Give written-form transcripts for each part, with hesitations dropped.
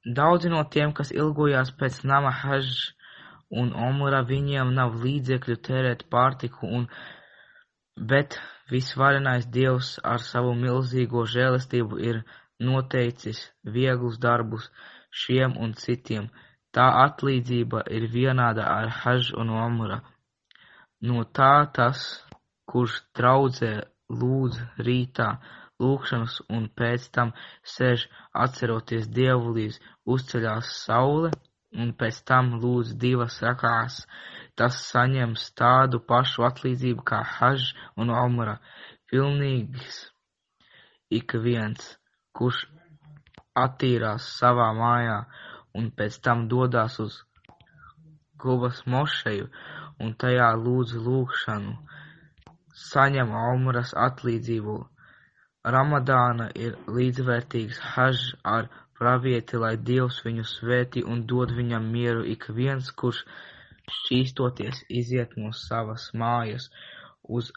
Daudzi no tiem, kas ilgojās pēc nama Hadž un Omra, viņiem nav līdzekļu tērēt pārtiku, bet visvarenais Dievs ar savu milzīgo žēlastību ir noteicis vieglus darbus šiem un citiem. Tā atlīdzība ir vienāda ar Hadž un Omra. No tā tas, kurš draudzē lūdz rītā lūgšanas un pēc tam sēž atceroties Dievu līdz uzceļās saule un pēc tam lūdz 2 rakās, tas saņems tādu pašu atlīdzību kā Hadž un Omra. Pilnīgs ik viens, kurš attīrās savā mājā un pēc tam dodās uz Gubas mošeju un tajā lūdz lūgšanu, saņem Omras atlīdzību. Ramadāna ir līdzvērtīgs Hadž ar pravieti, lai Dievs viņu svētī un dod viņam mieru. Ik viens, kurš šķīstoties iziet no savas mājas uz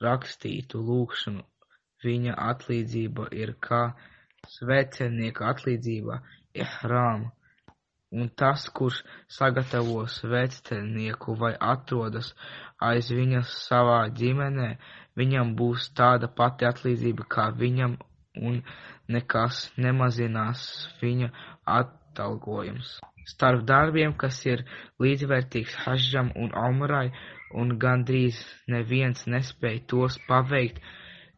rakstītu lūgšanu, viņa atlīdzība ir kā svētceļnieka atlīdzība ihrām. Un tas, kurš sagatavo svētceļnieku vai atrodas aiz viņa savā ģimenē, viņam būs tāda pati atlīdzība kā viņam, un nekas nemazinās viņa atalgojums. Starp darbiem, kas ir līdzvērtīgs Hadžam un Omrai, un gandrīz neviens nespēj tos paveikt,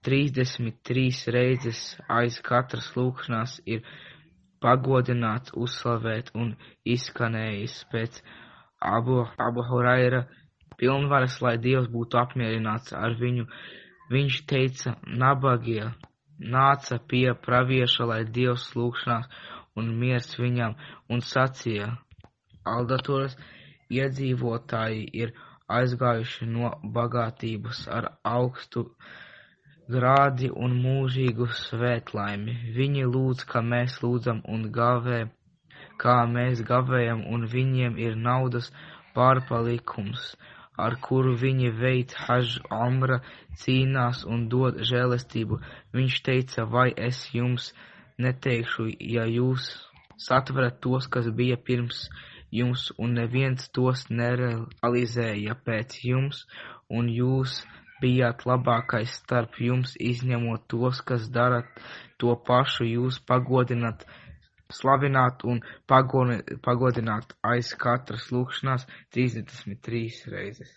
33 reizes aiz katras lūgšanās ir pagodināts, uzslavēt un izskanējis pēc Abu Huraira pilnvaras, lai Dievs būtu apmierināts ar viņu. Viņš teica, nabagie nāca pie pravieša, lai Dievs lūgšanās un miers viņam, un sacīja, Aldatoras iedzīvotāji ir aizgājuši no bagātības ar augstu grādi un mūžīgu svētlaimi. Viņi lūdz, kā mēs lūdzam, un gavē, kā mēs gavējam, un viņiem ir naudas pārpalikums, ar kuru viņi veic Hadž. Omra cīnās un dod žēlastību. Viņš teica, vai es jums neteikšu, ja jūs satverat tos, kas bija pirms jums, un neviens tos nerealizēja pēc jums, un jūs bijāt labākais starp jums, izņemot tos, kas dara to pašu, jūs pagodināt, slavināt un pagodināt aiz katras lūgšanās 33 reizes.